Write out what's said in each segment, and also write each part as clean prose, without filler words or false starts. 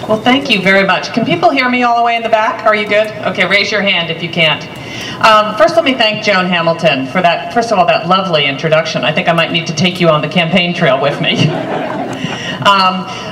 Well, thank you very much. Can people hear me all the way in the back? Are you good? Okay, raise your hand if you can't. First, let me thank Joan Hamilton for that, first of all, that lovely introduction. I think I might need to take you on the campaign trail with me.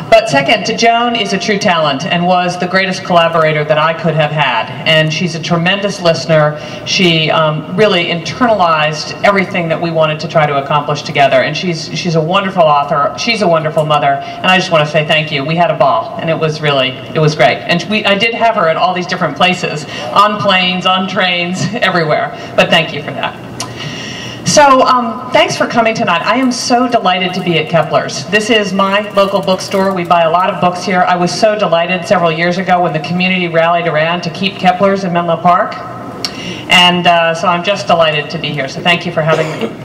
But second, Joan is a true talent and was the greatest collaborator that I could have had. And she's a tremendous listener. She really internalized everything that we wanted to try to accomplish together. And she's a wonderful author. She's a wonderful mother. And I just want to say thank you. We had a ball, and it was great. And I did have her at all these different places, on planes, on trains, everywhere. But thank you for that. So thanks for coming tonight. I am so delighted to be at Kepler's. This is my local bookstore. We buy a lot of books here. I was so delighted several years ago when the community rallied around to keep Kepler's in Menlo Park. And so I'm just delighted to be here. So thank you for having me.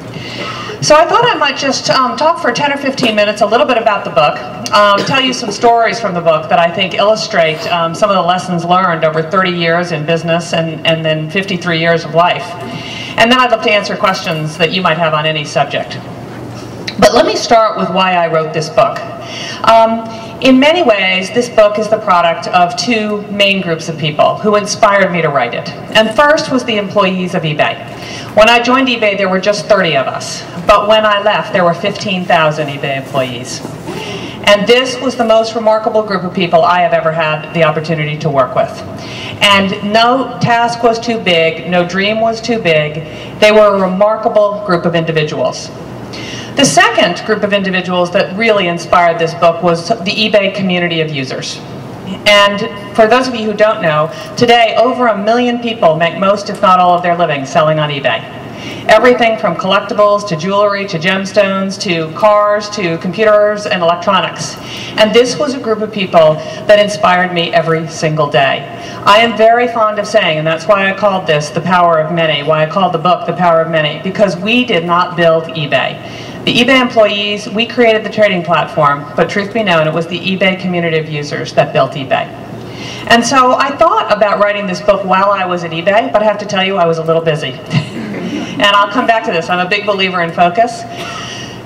So I thought I might just talk for 10 or 15 minutes a little bit about the book, tell you some stories from the book that I think illustrate some of the lessons learned over 30 years in business and then 53 years of life. And then I'd love to answer questions that you might have on any subject. But let me start with why I wrote this book. In many ways, this book is the product of two main groups of people who inspired me to write it. And first was the employees of eBay. When I joined eBay, there were just 30 of us. But when I left, there were 15,000 eBay employees. And this was the most remarkable group of people I have ever had the opportunity to work with. And no task was too big, no dream was too big. They were a remarkable group of individuals. The second group of individuals that really inspired this book was the eBay community of users. And for those of you who don't know, today over 1 million people make most, if not all, of their living selling on eBay. Everything from collectibles to jewelry to gemstones to cars to computers and electronics. And this was a group of people that inspired me every single day. I am very fond of saying, and that's why I called this The Power of Many, why I called the book The Power of Many, because we did not build eBay. The eBay employees, we created the trading platform, but truth be known, it was the eBay community of users that built eBay. And so I thought about writing this book while I was at eBay, but I have to tell you I was a little busy. And I'll come back to this. I'm a big believer in focus.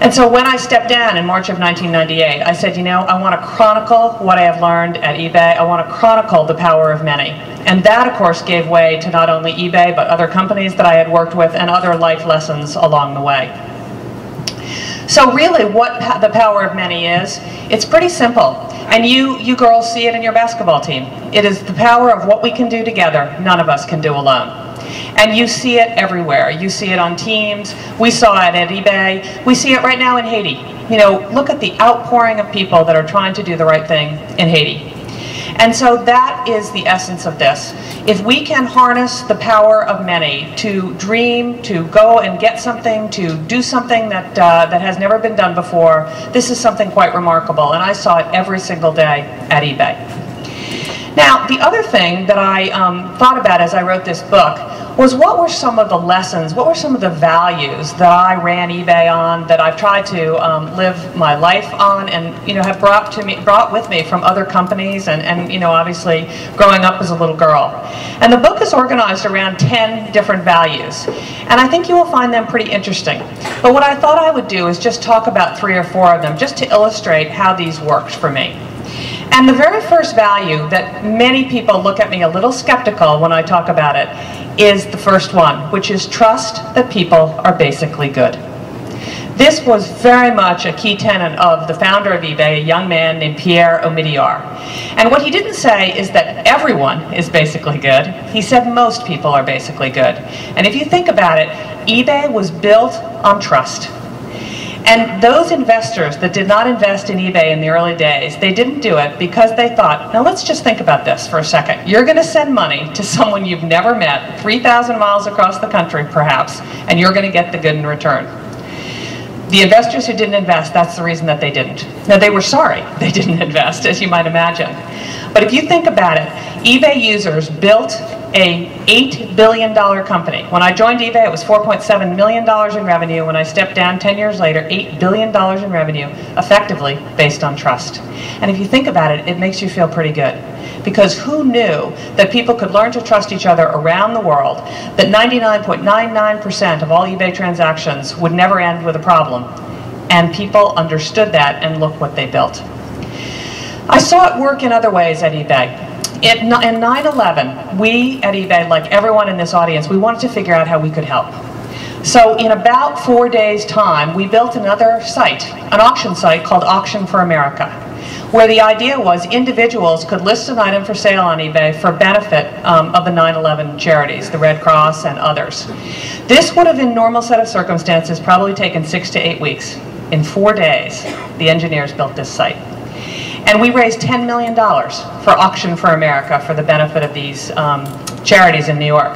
And so when I stepped down in March of 1998, I said, you know, I want to chronicle what I have learned at eBay. I want to chronicle the power of many. And that, of course, gave way to not only eBay, but other companies that I had worked with and other life lessons along the way. So really what the power of many is, it's pretty simple. And you girls see it in your basketball team. It is the power of what we can do together, none of us can do alone. And you see it everywhere. You see it on teams. We saw it at eBay. We see it right now in Haiti. You know, look at the outpouring of people that are trying to do the right thing in Haiti. And so that is the essence of this. If we can harness the power of many to dream, to go and get something, to do something that has never been done before, this is something quite remarkable. And I saw it every single day at eBay. Now, the other thing that I thought about as I wrote this book was what were some of the lessons, what were some of the values that I ran eBay on, that I've tried to live my life on, and have brought with me from other companies, and obviously growing up as a little girl. And the book is organized around 10 different values, and I think you will find them pretty interesting. But what I thought I would do is just talk about 3 or 4 of them, just to illustrate how these worked for me. And the very first value that many people look at me a little skeptical when I talk about it is the first one, which is trust that people are basically good. This was very much a key tenet of the founder of eBay, a young man named Pierre Omidyar. And what he didn't say is that everyone is basically good. He said most people are basically good. And if you think about it, eBay was built on trust. And those investors that did not invest in eBay in the early days, they didn't do it because they thought, now let's just think about this for a second. You're going to send money to someone you've never met, 3,000 miles across the country perhaps, and you're going to get the good in return. The investors who didn't invest, that's the reason that they didn't. Now, they were sorry they didn't invest, as you might imagine. But if you think about it, eBay users built a $8 billion company. When I joined eBay, it was $4.7 million in revenue. When I stepped down 10 years later, $8 billion in revenue, effectively based on trust. And if you think about it, it makes you feel pretty good. Because who knew that people could learn to trust each other around the world, that 99.99% of all eBay transactions would never end with a problem, and people understood that, and look what they built. I saw it work in other ways at eBay. In 9/11, we at eBay, like everyone in this audience, we wanted to figure out how we could help. So in about 4 days' time, we built another site, an auction site called Auction for America, where the idea was individuals could list an item for sale on eBay for benefit of the 9/11 charities, the Red Cross and others. This would have, in normal set of circumstances, probably taken 6 to 8 weeks. In 4 days, the engineers built this site. And we raised $10 million for Auction for America for the benefit of these charities in New York.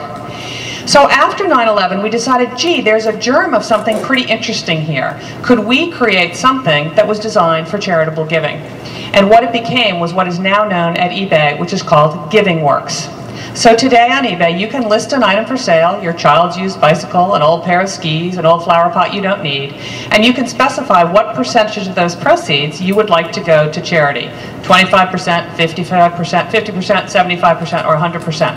So after 9/11, we decided, gee, there's a germ of something pretty interesting here. Could we create something that was designed for charitable giving? And what it became was what is now known at eBay, which is called Giving Works. So today on eBay, you can list an item for sale, your child's used bicycle, an old pair of skis, an old flower pot you don't need, and you can specify what percentage of those proceeds you would like to go to charity. 25%, 55%, 50%, 75%, or 100%.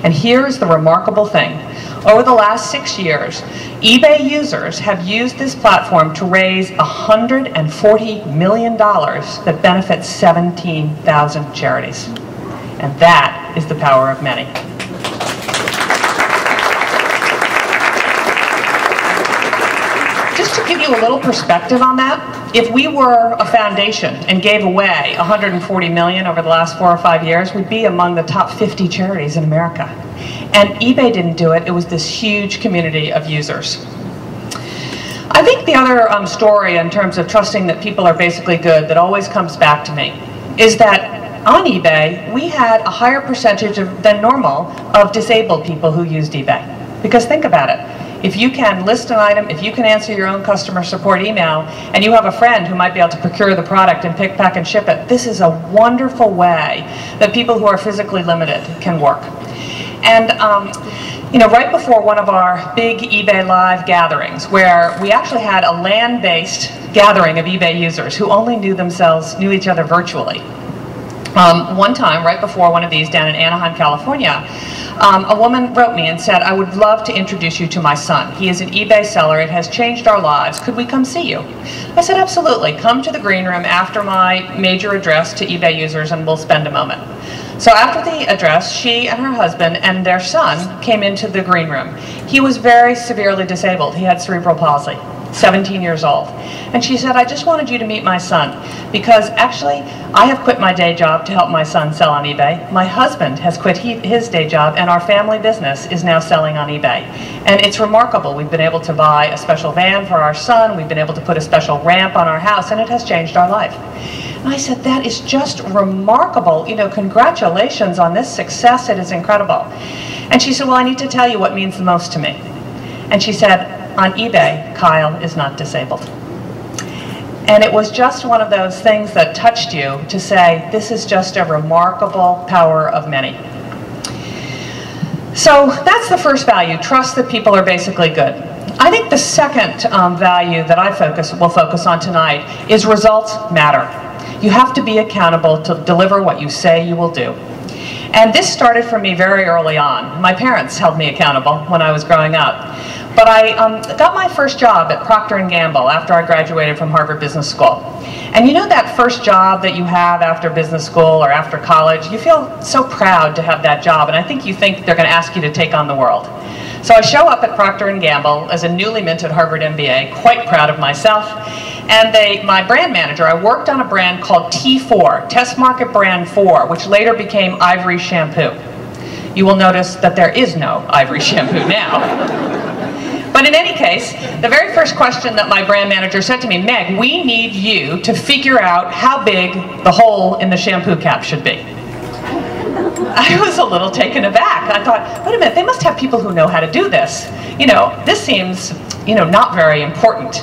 And here's the remarkable thing. Over the last 6 years, eBay users have used this platform to raise $140 million that benefits 17,000 charities. And that is the power of many. Just to give you a little perspective on that, if we were a foundation and gave away $140 million over the last 4 or 5 years, we'd be among the top 50 charities in America. And eBay didn't do it. It was this huge community of users. I think the other story in terms of trusting that people are basically good that always comes back to me is that on eBay, we had a higher percentage than normal of disabled people who used eBay. Because think about it. If you can list an item, if you can answer your own customer support email, and you have a friend who might be able to procure the product and pick, pack, and ship it, this is a wonderful way that people who are physically limited can work. And you know, right before one of our big eBay Live gatherings, where we actually had a LAN-based gathering of eBay users who only knew each other virtually. One time, right before one of these down in Anaheim, California, a woman wrote me and said, I would love to introduce you to my son. He is an eBay seller. It has changed our lives. Could we come see you? I said, absolutely. Come to the green room after my major address to eBay users and we'll spend a moment. So after the address, she and her husband and their son came into the green room. He was very severely disabled. He had cerebral palsy, 17 years old. And she said, I just wanted you to meet my son because actually I have quit my day job to help my son sell on eBay. My husband has quit his day job and our family business is now selling on eBay. And it's remarkable. We've been able to buy a special van for our son. We've been able to put a special ramp on our house and it has changed our life. And I said, that is just remarkable. You know, congratulations on this success. It is incredible. And she said, well, I need to tell you what means the most to me. And she said, on eBay, Kyle is not disabled. And it was just one of those things that touched you to say, this is just a remarkable power of many. So that's the first value, trust that people are basically good. I think the second value that I will focus on tonight is results matter. You have to be accountable to deliver what you say you will do. And this started for me very early on. My parents held me accountable when I was growing up. But I got my first job at Procter & Gamble after I graduated from Harvard Business School. And you know that first job that you have after business school or after college? You feel so proud to have that job, and I think you think they're going to ask you to take on the world. So I show up at Procter & Gamble as a newly minted Harvard MBA, quite proud of myself. And my brand manager, I worked on a brand called T4, Test Market Brand 4, which later became Ivory Shampoo. You will notice that there is no Ivory Shampoo now. But in any case, the very first question that my brand manager said to me, Meg, we need you to figure out how big the hole in the shampoo cap should be. I was a little taken aback. I thought, wait a minute, they must have people who know how to do this. You know, this seems, not very important.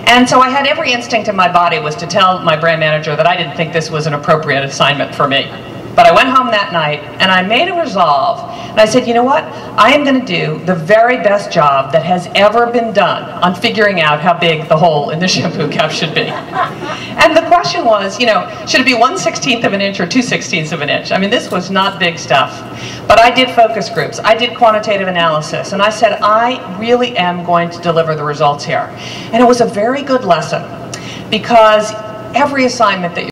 And so I had every instinct in my body was to tell my brand manager that I didn't think this was an appropriate assignment for me. But I went home that night and I made a resolve. And I said, you know what? I am going to do the very best job that has ever been done on figuring out how big the hole in the shampoo cap should be. And the question was, should it be 1/16 of an inch or 2/16 of an inch? I mean, this was not big stuff. But I did focus groups. I did quantitative analysis. And I said, I really am going to deliver the results here. And it was a very good lesson because every assignment that